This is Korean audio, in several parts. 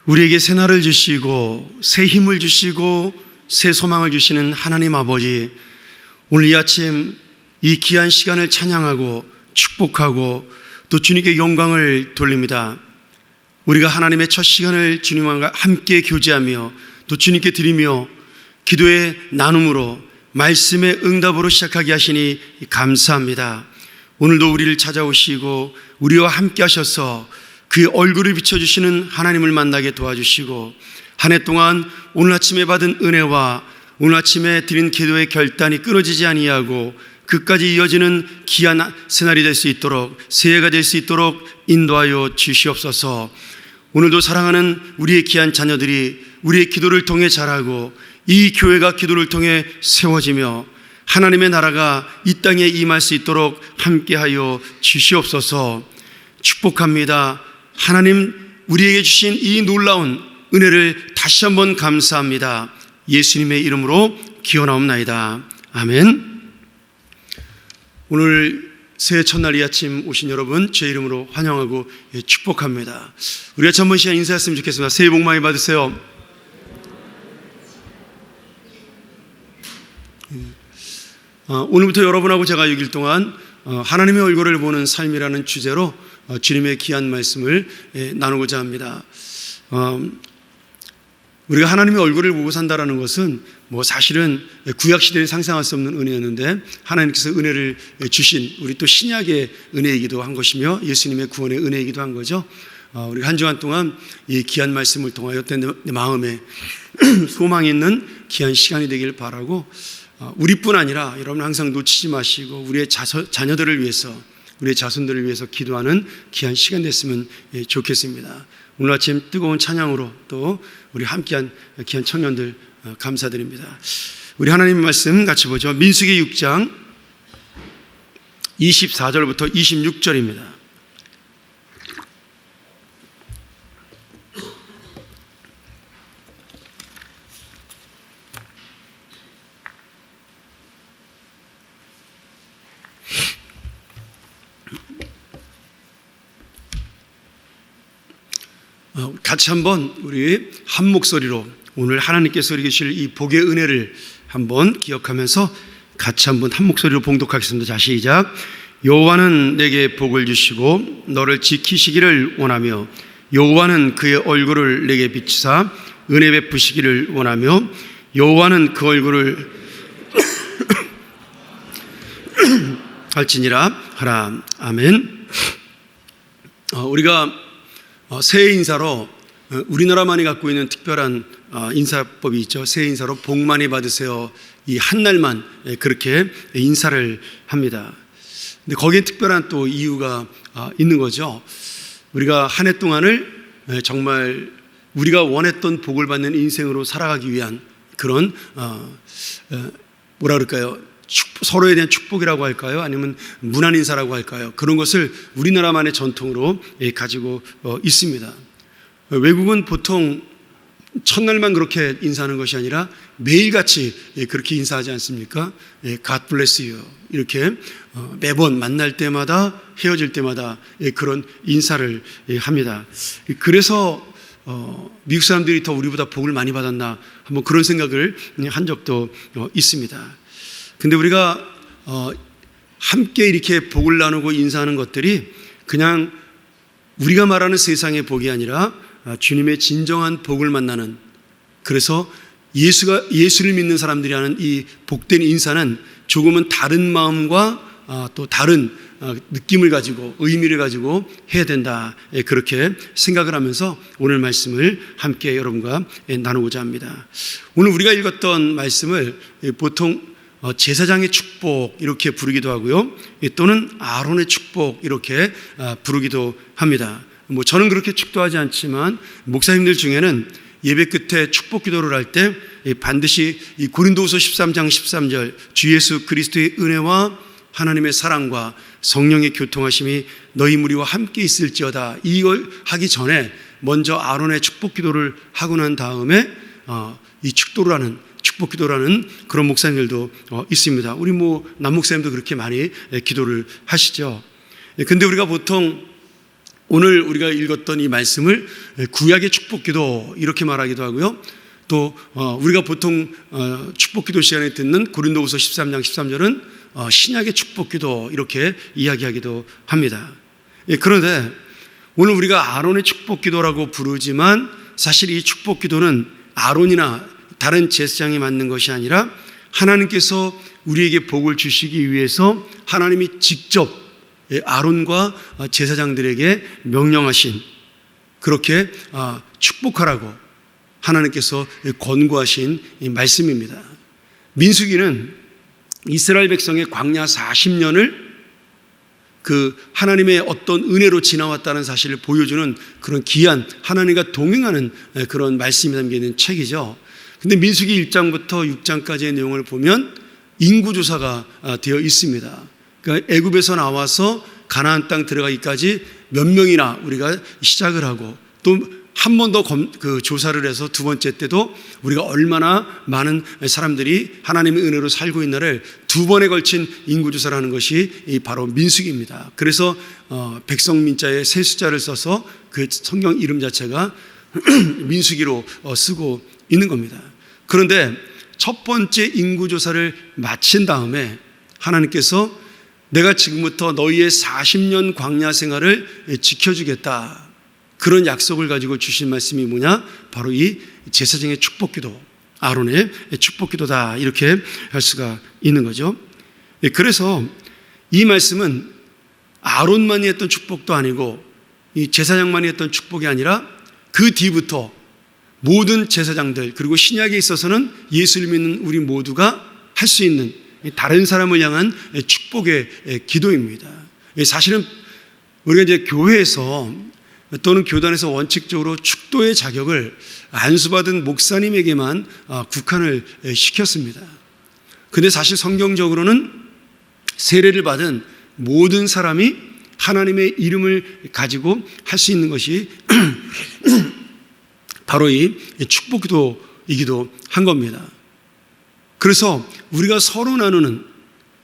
우리에게 새 날을 주시고 새 힘을 주시고 새 소망을 주시는 하나님 아버지, 오늘 이 아침 이 귀한 시간을 찬양하고 축복하고 또 주님께 영광을 돌립니다. 우리가 하나님의 첫 시간을 주님과 함께 교제하며 또 주님께 드리며 기도의 나눔으로 말씀의 응답으로 시작하게 하시니 감사합니다. 오늘도 우리를 찾아오시고 우리와 함께 하셔서 그의 얼굴을 비춰주시는 하나님을 만나게 도와주시고, 한 해 동안 오늘 아침에 받은 은혜와 오늘 아침에 드린 기도의 결단이 끊어지지 아니하고 끝까지 이어지는 귀한 새날이 될 수 있도록, 새해가 될 수 있도록 인도하여 주시옵소서. 오늘도 사랑하는 우리의 귀한 자녀들이 우리의 기도를 통해 자라고 이 교회가 기도를 통해 세워지며 하나님의 나라가 이 땅에 임할 수 있도록 함께하여 주시옵소서. 축복합니다. 하나님, 우리에게 주신 이 놀라운 은혜를 다시 한번 감사합니다. 예수님의 이름으로 기원하옵나이다. 아멘. 오늘 새해 첫날 이 아침 오신 여러분 제 이름으로 환영하고 축복합니다. 우리 같이 한번 시간 인사했으면 좋겠습니다. 새해 복 많이 받으세요. 오늘부터 여러분하고 제가 6일 동안 하나님의 얼굴을 보는 삶이라는 주제로 주님의 귀한 말씀을 나누고자 합니다. 우리가 하나님의 얼굴을 보고 산다는 것은 사실은 구약시대에 상상할 수 없는 은혜였는데, 하나님께서 은혜를 주신 우리 또 신약의 은혜이기도 한 것이며 예수님의 구원의 은혜이기도 한 거죠. 우리가 한 주간 동안 이 귀한 말씀을 통하여 내 마음에 소망이 있는 귀한 시간이 되길 바라고, 우리뿐 아니라 여러분 항상 놓치지 마시고 우리의 자녀들을 위해서, 우리의 자손들을 위해서 기도하는 귀한 시간 됐으면 좋겠습니다. 오늘 아침 뜨거운 찬양으로 또 우리 함께한 귀한 청년들 감사드립니다. 우리 하나님 말씀 같이 보죠. 민수기 6장 24절부터 26절입니다. 같이 한번 우리 한 목소리로 오늘 하나님께서 우리에게 주실 이 복의 은혜를 한번 기억하면서 같이 한번 한 목소리로 봉독하겠습니다. 자, 시작. 여호와는 내게 복을 주시고 너를 지키시기를 원하며, 여호와는 그의 얼굴을 내게 비추사 은혜 베푸시기를 원하며, 여호와는 그 얼굴을 할지니라 하라. 아멘. 우리가 새해 인사로 우리나라만이 갖고 있는 특별한 인사법이 있죠. 새해 인사로 복 많이 받으세요. 이 한 날만 그렇게 인사를 합니다. 근데 거기에 특별한 또 이유가 있는 거죠. 우리가 한 해 동안을 정말 우리가 원했던 복을 받는 인생으로 살아가기 위한 그런 뭐라 그럴까요? 서로에 대한 축복이라고 할까요? 아니면 문안 인사라고 할까요? 그런 것을 우리나라만의 전통으로 가지고 있습니다. 외국은 보통 첫날만 그렇게 인사하는 것이 아니라 매일같이 그렇게 인사하지 않습니까? God bless you 이렇게 매번 만날 때마다 헤어질 때마다 그런 인사를 합니다. 그래서 미국 사람들이 더 우리보다 복을 많이 받았나 한번 그런 생각을 한 적도 있습니다. 근데 우리가 함께 이렇게 복을 나누고 인사하는 것들이 그냥 우리가 말하는 세상의 복이 아니라 주님의 진정한 복을 만나는, 그래서 예수를 믿는 사람들이 하는 이 복된 인사는 조금은 다른 마음과 또 다른 느낌을 가지고 의미를 가지고 해야 된다, 그렇게 생각을 하면서 오늘 말씀을 함께 여러분과 나누고자 합니다. 오늘 우리가 읽었던 말씀을 보통 제사장의 축복 이렇게 부르기도 하고요, 또는 아론의 축복 이렇게 부르기도 합니다. 저는 그렇게 축도하지 않지만 목사님들 중에는 예배 끝에 축복 기도를 할 때 반드시 이 고린도후서 13장 13절 주 예수 그리스도의 은혜와 하나님의 사랑과 성령의 교통하심이 너희 무리와 함께 있을지어다, 이걸 하기 전에 먼저 아론의 축복 기도를 하고 난 다음에 이 축복 기도라는 그런 목사님들도 있습니다. 우리 남 목사님도 그렇게 많이 기도를 하시죠. 근데 우리가 보통 오늘 우리가 읽었던 이 말씀을 구약의 축복기도 이렇게 말하기도 하고요. 또 우리가 보통 축복기도 시간에 듣는 고린도후서 13장 13절은 신약의 축복기도 이렇게 이야기하기도 합니다. 그런데 오늘 우리가 아론의 축복기도라고 부르지만 사실 이 축복기도는 아론이나 다른 제사장이 만든 것이 아니라 하나님께서 우리에게 복을 주시기 위해서 하나님이 직접 아론과 제사장들에게 명령하신, 그렇게 축복하라고 하나님께서 권고하신 이 말씀입니다. 민수기는 이스라엘 백성의 광야 40년을 그 하나님의 어떤 은혜로 지나왔다는 사실을 보여주는 그런 귀한 하나님과 동행하는 그런 말씀이 담겨있는 책이죠. 근데 민수기 1장부터 6장까지의 내용을 보면 인구조사가 되어 있습니다. 그러니까 애굽에서 나와서 가나안 땅 들어가기까지 몇 명이나 우리가 시작을 하고, 또 한 번 더 그 조사를 해서 두 번째 때도 우리가 얼마나 많은 사람들이 하나님의 은혜로 살고 있나를 두 번에 걸친 인구조사를 하는 것이 바로 민수기입니다. 그래서 백성민자에 세 숫자를 써서 그 성경 이름 자체가 민수기로 쓰고 있는 겁니다. 그런데 첫 번째 인구조사를 마친 다음에 하나님께서 내가 지금부터 너희의 40년 광야 생활을 지켜주겠다, 그런 약속을 가지고 주신 말씀이 뭐냐? 바로 이 제사장의 축복기도, 아론의 축복기도다, 이렇게 할 수가 있는 거죠. 그래서 이 말씀은 아론만이 했던 축복도 아니고 이 제사장만이 했던 축복이 아니라 그 뒤부터 모든 제사장들, 그리고 신약에 있어서는 예수를 믿는 우리 모두가 할 수 있는 다른 사람을 향한 축복의 기도입니다. 사실은 우리가 이제 교회에서 또는 교단에서 원칙적으로 축도의 자격을 안수받은 목사님에게만 국한을 시켰습니다. 그런데 사실 성경적으로는 세례를 받은 모든 사람이 하나님의 이름을 가지고 할 수 있는 것이 바로 이 축복기도이기도 한 겁니다. 그래서 우리가 서로 나누는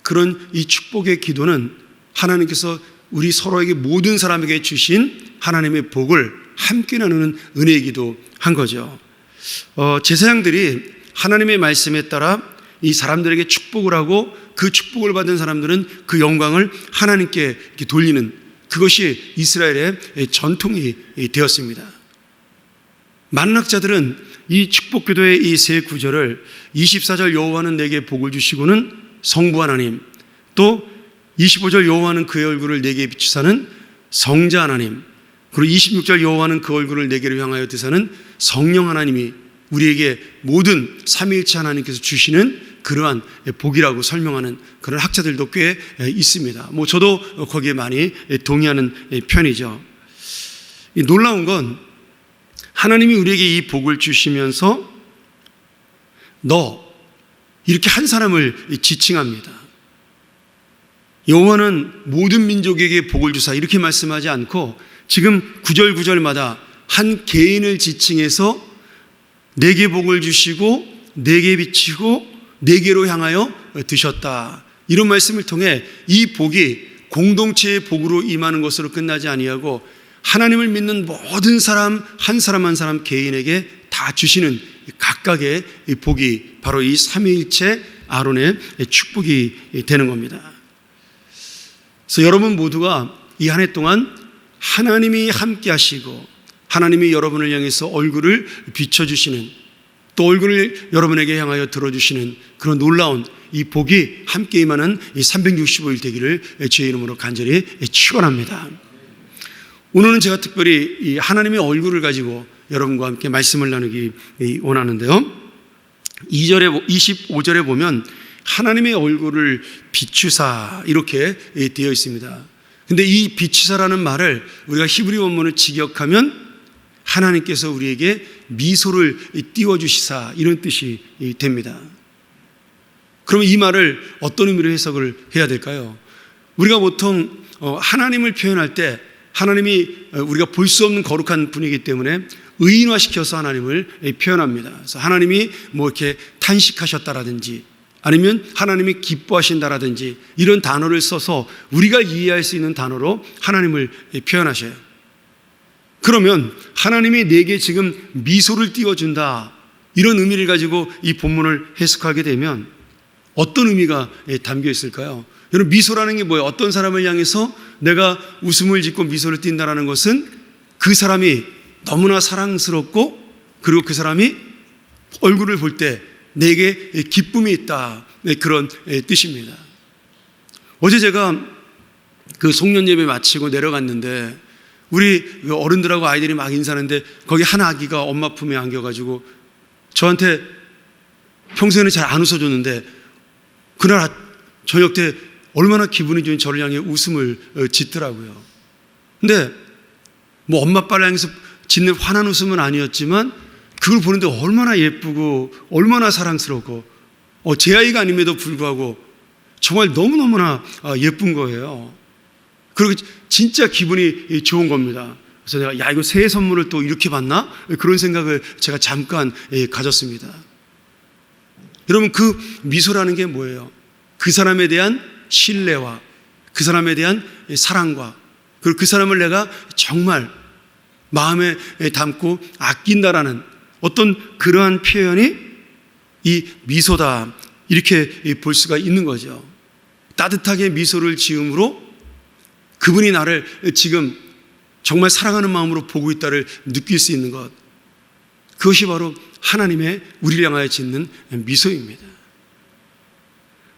그런 이 축복의 기도는 하나님께서 우리 서로에게, 모든 사람에게 주신 하나님의 복을 함께 나누는 은혜이기도 한 거죠. 제사장들이 하나님의 말씀에 따라 이 사람들에게 축복을 하고, 그 축복을 받은 사람들은 그 영광을 하나님께 돌리는, 그것이 이스라엘의 전통이 되었습니다. 만학자들은 이 축복기도의 이 세 구절을 24절 여호와는 내게 복을 주시고는 성부 하나님, 또 25절 여호와는 그의 얼굴을 내게 비추사는 성자 하나님, 그리고 26절 여호와는 그 얼굴을 내게로 향하여 드사는 성령 하나님이 우리에게 모든 삼위일체 하나님께서 주시는 그러한 복이라고 설명하는 그런 학자들도 꽤 있습니다. 저도 거기에 많이 동의하는 편이죠. 놀라운 건 하나님이 우리에게 이 복을 주시면서 너, 이렇게 한 사람을 지칭합니다. 여호와는 모든 민족에게 복을 주사, 이렇게 말씀하지 않고 지금 구절 구절마다 한 개인을 지칭해서 내게 복을 주시고 내게 비치고 내게로 향하여 드셨다, 이런 말씀을 통해 이 복이 공동체의 복으로 임하는 것으로 끝나지 아니하고 하나님을 믿는 모든 사람 한 사람 한 사람 개인에게 다 주시는 각각의 복이 바로 이 삼위일체 아론의 축복이 되는 겁니다. 그래서 여러분 모두가 이 한 해 동안 하나님이 함께 하시고 하나님이 여러분을 향해서 얼굴을 비춰주시는, 또 얼굴을 여러분에게 향하여 들어주시는 그런 놀라운 이 복이 함께 임하는 이 365일 되기를 주의 이름으로 간절히 축원합니다. 오늘은 제가 특별히 이 하나님의 얼굴을 가지고 여러분과 함께 말씀을 나누기 원하는데요. 25절에 보면 하나님의 얼굴을 비추사, 이렇게 되어 있습니다. 근데 이 비추사라는 말을 우리가 히브리 원문을 직역하면 하나님께서 우리에게 미소를 띄워주시사, 이런 뜻이 됩니다. 그러면 이 말을 어떤 의미로 해석을 해야 될까요? 우리가 보통 하나님을 표현할 때 하나님이 우리가 볼 수 없는 거룩한 분이기 때문에 의인화시켜서 하나님을 표현합니다. 그래서 하나님이 이렇게 탄식하셨다라든지 아니면 하나님이 기뻐하신다라든지 이런 단어를 써서 우리가 이해할 수 있는 단어로 하나님을 표현하셔요. 그러면 하나님이 내게 지금 미소를 띄워준다, 이런 의미를 가지고 이 본문을 해석하게 되면 어떤 의미가 담겨 있을까요? 여러분, 미소라는 게 뭐예요? 어떤 사람을 향해서 내가 웃음을 짓고 미소를 띈다는 것은 그 사람이 너무나 사랑스럽고, 그리고 그 사람이 얼굴을 볼 때 내게 기쁨이 있다, 그런 뜻입니다. 어제 제가 그 송년 예배 마치고 내려갔는데 우리 어른들하고 아이들이 막 인사하는데 거기 한 아기가 엄마 품에 안겨가지고 저한테 평소에는 잘 안 웃어줬는데 그날 저녁 때 얼마나 기분이 좋은 저를 향해 웃음을 짓더라고요. 근데 뭐 엄마 아빠를 향해서 짓는 환한 웃음은 아니었지만 그걸 보는데 얼마나 예쁘고 얼마나 사랑스럽고 제 아이가 아님에도 불구하고 정말 너무너무나 예쁜 거예요. 그리고 진짜 기분이 좋은 겁니다. 그래서 내가 야, 이거 새해 선물을 또 이렇게 받나? 그런 생각을 제가 잠깐 가졌습니다. 여러분, 그 미소라는 게 뭐예요? 그 사람에 대한 신뢰와 그 사람에 대한 사랑과, 그리고 그 사람을 내가 정말 마음에 담고 아낀다라는 어떤 그러한 표현이 이 미소다, 이렇게 볼 수가 있는 거죠. 따뜻하게 미소를 지음으로 그분이 나를 지금 정말 사랑하는 마음으로 보고 있다를 느낄 수 있는 것, 그것이 바로 하나님의 우리를 향하여 짓는 미소입니다.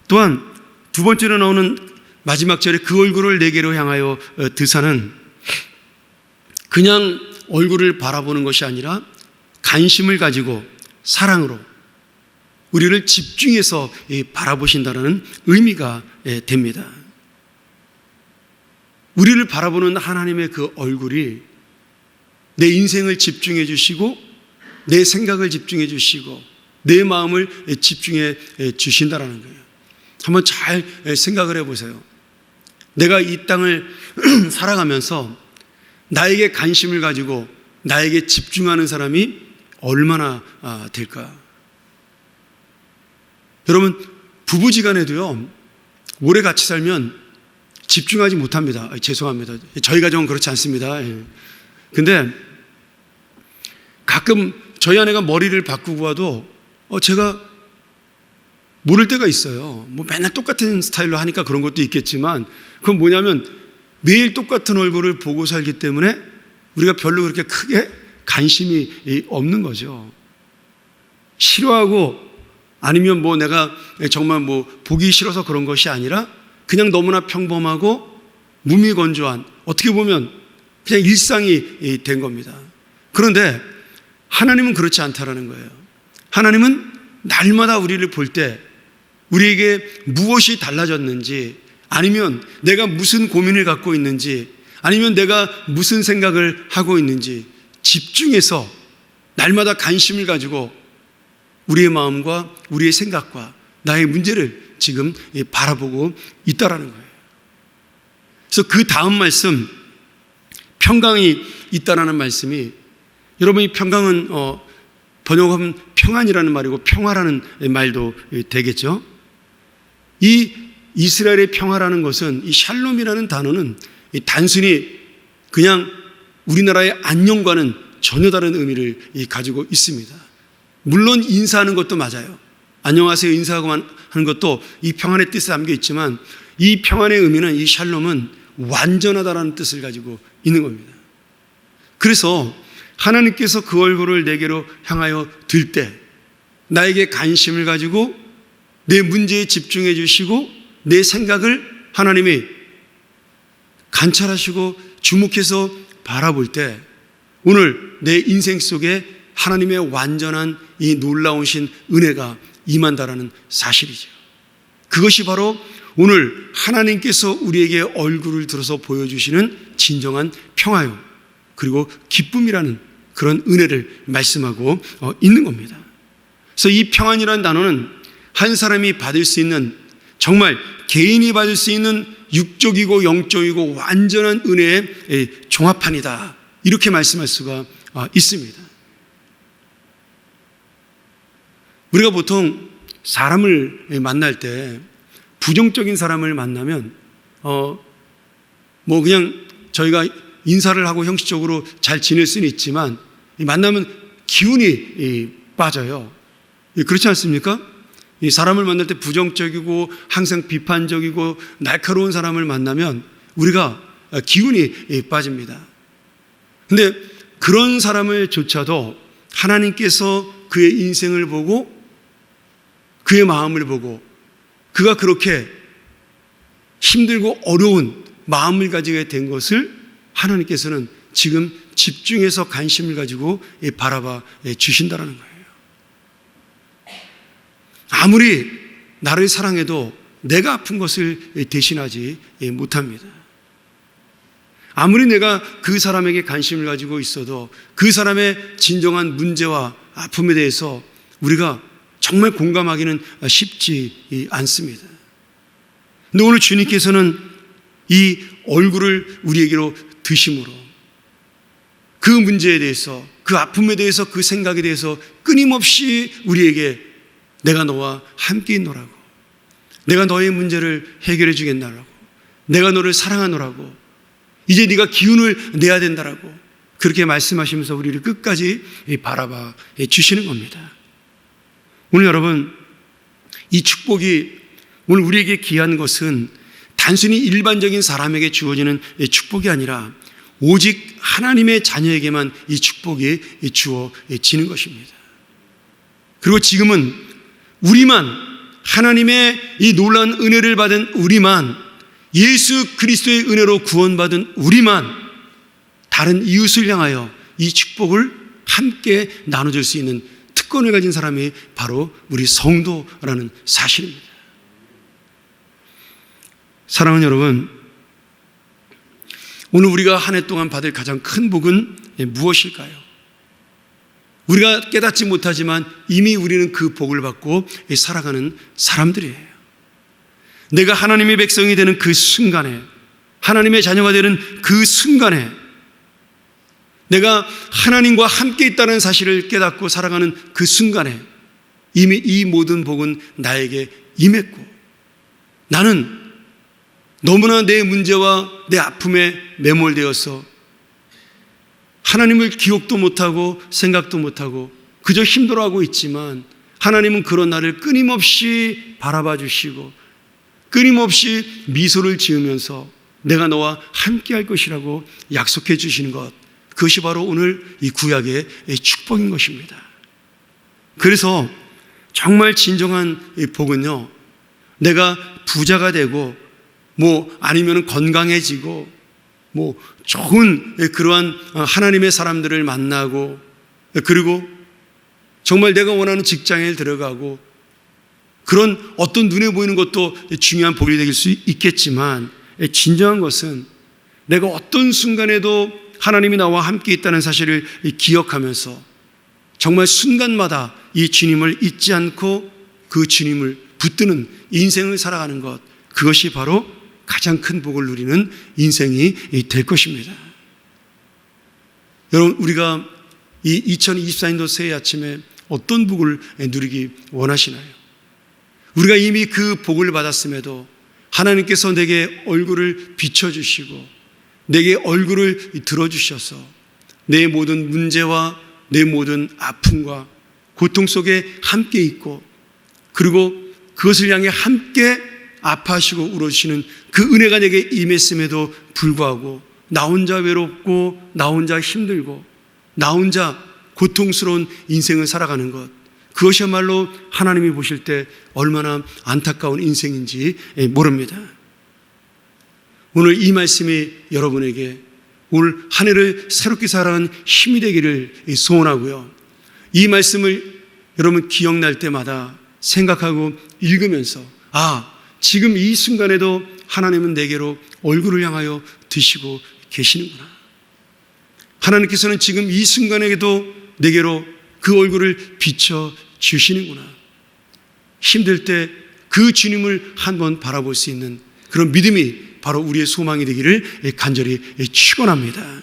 또한 두 번째로 나오는 마지막 절에 그 얼굴을 내게로 향하여 드사는 그냥 얼굴을 바라보는 것이 아니라 관심을 가지고 사랑으로 우리를 집중해서 바라보신다는 의미가 됩니다. 우리를 바라보는 하나님의 그 얼굴이 내 인생을 집중해 주시고 내 생각을 집중해 주시고 내 마음을 집중해 주신다는 거예요. 한번 잘 생각을 해보세요. 내가 이 땅을 살아가면서 나에게 관심을 가지고 나에게 집중하는 사람이 얼마나 될까? 여러분, 부부지간에도요, 오래 같이 살면 집중하지 못합니다. 죄송합니다. 저희 가정은 그렇지 않습니다. 근데 가끔 저희 아내가 머리를 바꾸고 와도 제가 모를 때가 있어요. 뭐 맨날 똑같은 스타일로 하니까 그런 것도 있겠지만, 그건 뭐냐면 매일 똑같은 얼굴을 보고 살기 때문에 우리가 별로 그렇게 크게 관심이 없는 거죠. 싫어하고 아니면 뭐 내가 정말 뭐 보기 싫어서 그런 것이 아니라 그냥 너무나 평범하고 무미건조한, 어떻게 보면 그냥 일상이 된 겁니다. 그런데 하나님은 그렇지 않다라는 거예요. 하나님은 날마다 우리를 볼 때 우리에게 무엇이 달라졌는지, 아니면 내가 무슨 고민을 갖고 있는지, 아니면 내가 무슨 생각을 하고 있는지 집중해서 날마다 관심을 가지고 우리의 마음과 우리의 생각과 나의 문제를 지금 바라보고 있다라는 거예요. 그래서 그 다음 말씀, 평강이 있다라는 말씀이, 여러분, 이 평강은 번역하면 평안이라는 말이고 평화라는 말도 되겠죠. 이 이스라엘의 평화라는 것은, 이 샬롬이라는 단어는 단순히 그냥 우리나라의 안녕과는 전혀 다른 의미를 가지고 있습니다. 물론 인사하는 것도 맞아요. 안녕하세요 인사하고 하는 것도 이 평안의 뜻이 담겨 있지만, 이 평안의 의미는, 이 샬롬은 완전하다라는 뜻을 가지고 있는 겁니다. 그래서 하나님께서 그 얼굴을 내게로 향하여 들 때 나에게 관심을 가지고 내 문제에 집중해 주시고 내 생각을 하나님이 관찰하시고 주목해서 바라볼 때 오늘 내 인생 속에 하나님의 완전한 이 놀라우신 은혜가 임한다라는 사실이죠. 그것이 바로 오늘 하나님께서 우리에게 얼굴을 들어서 보여주시는 진정한 평화요, 그리고 기쁨이라는 그런 은혜를 말씀하고 있는 겁니다. 그래서 이 평안이라는 단어는 한 사람이 받을 수 있는, 정말 개인이 받을 수 있는 육적이고 영적이고 완전한 은혜의 종합판이다, 이렇게 말씀할 수가 있습니다. 우리가 보통 사람을 만날 때 부정적인 사람을 만나면 뭐 그냥 저희가 인사를 하고 형식적으로 잘 지낼 수는 있지만 만나면 기운이 빠져요. 그렇지 않습니까? 이 사람을 만날 때 부정적이고 항상 비판적이고 날카로운 사람을 만나면 우리가 기운이 빠집니다. 근데 그런 사람을 조차도 하나님께서 그의 인생을 보고 그의 마음을 보고 그가 그렇게 힘들고 어려운 마음을 가지게 된 것을 하나님께서는 지금 집중해서 관심을 가지고 바라봐 주신다는 거예요. 아무리 나를 사랑해도 내가 아픈 것을 대신하지 못합니다. 아무리 내가 그 사람에게 관심을 가지고 있어도 그 사람의 진정한 문제와 아픔에 대해서 우리가 정말 공감하기는 쉽지 않습니다. 근데 오늘 주님께서는 이 얼굴을 우리에게로 드심으로 그 문제에 대해서, 그 아픔에 대해서, 그 생각에 대해서 끊임없이 우리에게 내가 너와 함께 있노라고, 내가 너의 문제를 해결해 주겠노라고, 내가 너를 사랑하노라고, 이제 네가 기운을 내야 된다라고 그렇게 말씀하시면서 우리를 끝까지 바라봐 주시는 겁니다. 오늘 여러분, 이 축복이 오늘 우리에게 귀한 것은 단순히 일반적인 사람에게 주어지는 축복이 아니라 오직 하나님의 자녀에게만 이 축복이 주어지는 것입니다. 그리고 지금은 우리만, 하나님의 이 놀라운 은혜를 받은 우리만, 예수 그리스도의 은혜로 구원받은 우리만 다른 이웃을 향하여 이 축복을 함께 나눠줄 수 있는 특권을 가진 사람이 바로 우리 성도라는 사실입니다. 사랑하는 여러분, 오늘 우리가 한 해 동안 받을 가장 큰 복은 무엇일까요? 우리가 깨닫지 못하지만 이미 우리는 그 복을 받고 살아가는 사람들이에요. 내가 하나님의 백성이 되는 그 순간에, 하나님의 자녀가 되는 그 순간에 내가 하나님과 함께 있다는 사실을 깨닫고 살아가는 그 순간에 이미 이 모든 복은 나에게 임했고, 나는 너무나 내 문제와 내 아픔에 매몰되어서 하나님을 기억도 못하고 생각도 못하고 그저 힘들어하고 있지만, 하나님은 그런 나를 끊임없이 바라봐 주시고 끊임없이 미소를 지으면서 내가 너와 함께 할 것이라고 약속해 주시는 것, 그것이 바로 오늘 이 구약의 축복인 것입니다. 그래서 정말 진정한 복은요, 내가 부자가 되고 아니면 건강해지고 좋은 그러한 하나님의 사람들을 만나고, 그리고 정말 내가 원하는 직장에 들어가고, 그런 어떤 눈에 보이는 것도 중요한 복이 될 수 있겠지만, 진정한 것은 내가 어떤 순간에도 하나님이 나와 함께 있다는 사실을 기억하면서 정말 순간마다 이 주님을 잊지 않고 그 주님을 붙드는 인생을 살아가는 것, 그것이 바로 가장 큰 복을 누리는 인생이 될 것입니다. 여러분, 우리가 이 2024년도 새해 아침에 어떤 복을 누리기 원하시나요? 우리가 이미 그 복을 받았음에도 하나님께서 내게 얼굴을 비춰주시고 내게 얼굴을 들어주셔서 내 모든 문제와 내 모든 아픔과 고통 속에 함께 있고, 그리고 그것을 향해 함께 아파하시고 울어주시는 그 은혜가 내게 임했음에도 불구하고 나 혼자 외롭고 나 혼자 힘들고 나 혼자 고통스러운 인생을 살아가는 것, 그것이야말로 하나님이 보실 때 얼마나 안타까운 인생인지 모릅니다. 오늘 이 말씀이 여러분에게 올 한 해를 새롭게 살아가는 힘이 되기를 소원하고요, 이 말씀을 여러분 기억날 때마다 생각하고 읽으면서 지금 이 순간에도 하나님은 내게로 얼굴을 향하여 드시고 계시는구나, 하나님께서는 지금 이 순간에도 내게로 그 얼굴을 비춰 주시는구나, 힘들 때 그 주님을 한번 바라볼 수 있는 그런 믿음이 바로 우리의 소망이 되기를 간절히 축원합니다.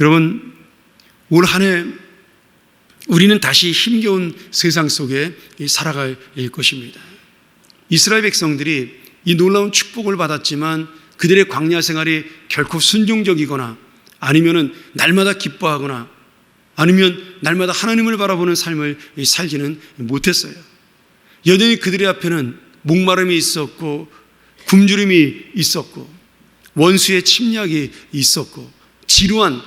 여러분, 올 한 해 우리는 다시 힘겨운 세상 속에 살아갈 것입니다. 이스라엘 백성들이 이 놀라운 축복을 받았지만 그들의 광야 생활이 결코 순종적이거나 아니면은 날마다 기뻐하거나 아니면 날마다 하나님을 바라보는 삶을 살지는 못했어요. 여전히 그들의 앞에는 목마름이 있었고 굶주림이 있었고 원수의 침략이 있었고 지루한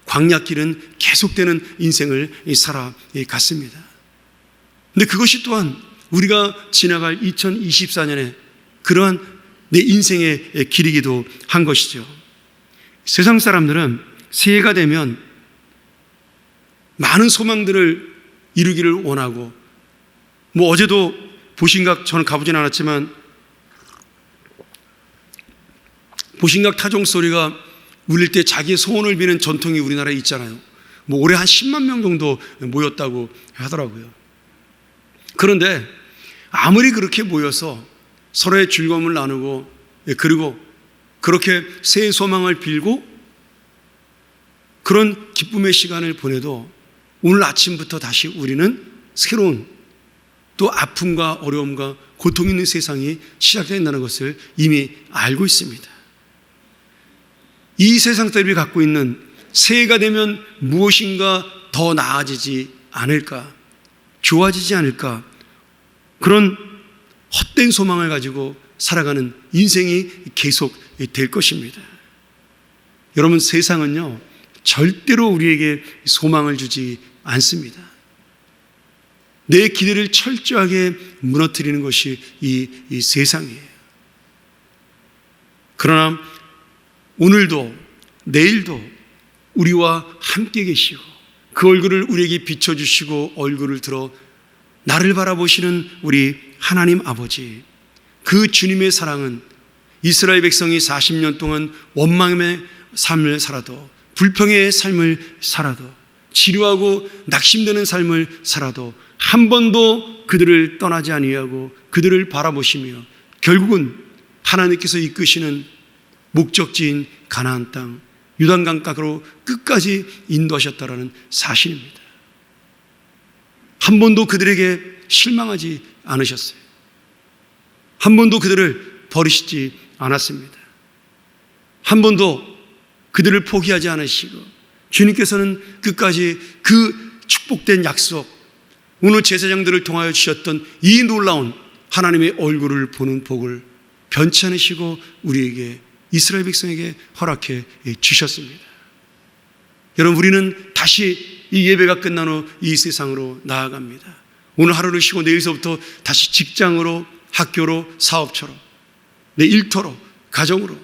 광야길은 계속되는 인생을 살아갔습니다. 근데 그것이 또한 우리가 지나갈 2024년에 그러한 내 인생의 길이기도 한 것이죠. 세상 사람들은 새해가 되면 많은 소망들을 이루기를 원하고 어제도 보신각 저는 가보진 않았지만 보신각 타종 소리가 울릴 때 자기의 소원을 비는 전통이 우리나라에 있잖아요. 올해 한 10만 명 정도 모였다고 하더라고요. 그런데 아무리 그렇게 모여서 서로의 즐거움을 나누고 그리고 그렇게 새해 소망을 빌고 그런 기쁨의 시간을 보내도 오늘 아침부터 다시 우리는 새로운 또 아픔과 어려움과 고통 있는 세상이 시작된다는 것을 이미 알고 있습니다. 이 세상 사람들이 갖고 있는 새해가 되면 무엇인가 더 나아지지 않을까, 좋아지지 않을까, 그런 헛된 소망을 가지고 살아가는 인생이 계속 될 것입니다. 여러분, 세상은요 절대로 우리에게 소망을 주지 않습니다. 내 기대를 철저하게 무너뜨리는 것이 이 세상이에요. 그러나 오늘도 내일도 우리와 함께 계시고 그 얼굴을 우리에게 비춰주시고 얼굴을 들어 나를 바라보시는 우리 하나님 아버지, 그 주님의 사랑은 이스라엘 백성이 40년 동안 원망의 삶을 살아도 불평의 삶을 살아도 지루하고 낙심되는 삶을 살아도 한 번도 그들을 떠나지 아니하고 그들을 바라보시며 결국은 하나님께서 이끄시는 목적지인 가나안 땅 요단강가로 끝까지 인도하셨다라는 사실입니다. 한 번도 그들에게 실망하지 않으셨어요. 한 번도 그들을 버리시지 않았습니다. 한 번도 그들을 포기하지 않으시고 주님께서는 끝까지 그 축복된 약속, 오늘 제사장들을 통하여 주셨던 이 놀라운 하나님의 얼굴을 보는 복을 변치 않으시고 우리에게 이스라엘 백성에게 허락해 주셨습니다. 여러분, 우리는 다시 이 예배가 끝난 후 이 세상으로 나아갑니다. 오늘 하루를 쉬고 내일서부터 다시 직장으로, 학교로, 사업처로, 내 일터로, 가정으로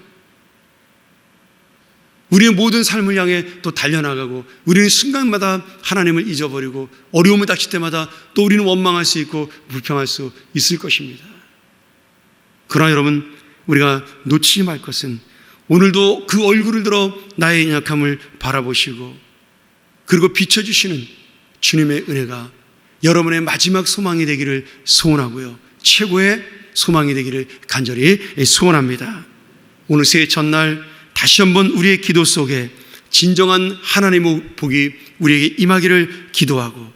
우리의 모든 삶을 향해 또 달려나가고 우리는 순간마다 하나님을 잊어버리고 어려움을 닥칠 때마다 또 우리는 원망할 수 있고 불평할 수 있을 것입니다. 그러나 여러분, 우리가 놓치지 말 것은 오늘도 그 얼굴을 들어 나의 연약함을 바라보시고 그리고 비춰주시는 주님의 은혜가 여러분의 마지막 소망이 되기를 소원하고요, 최고의 소망이 되기를 간절히 소원합니다. 오늘 새해 첫날 다시 한번 우리의 기도 속에 진정한 하나님의 복이 우리에게 임하기를 기도하고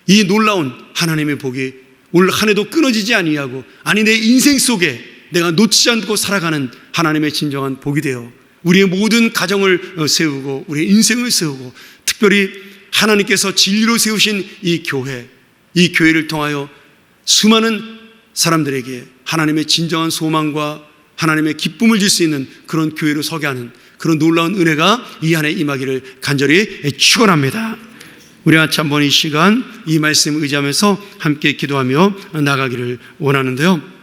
이 놀라운 하나님의 복이 오늘 한 해도 끊어지지 아니하고 아니 내 인생 속에 내가 놓치지 않고 살아가는 하나님의 진정한 복이 되어 우리의 모든 가정을 세우고 우리의 인생을 세우고 특별히 하나님께서 진리로 세우신 이 교회를 통하여 수많은 사람들에게 하나님의 진정한 소망과 하나님의 기쁨을 줄 수 있는 그런 교회로 서게 하는 그런 놀라운 은혜가 이 안에 임하기를 간절히 축원합니다. 우리 같이 한번 이 시간 이 말씀 의지하면서 함께 기도하며 나가기를 원하는데요.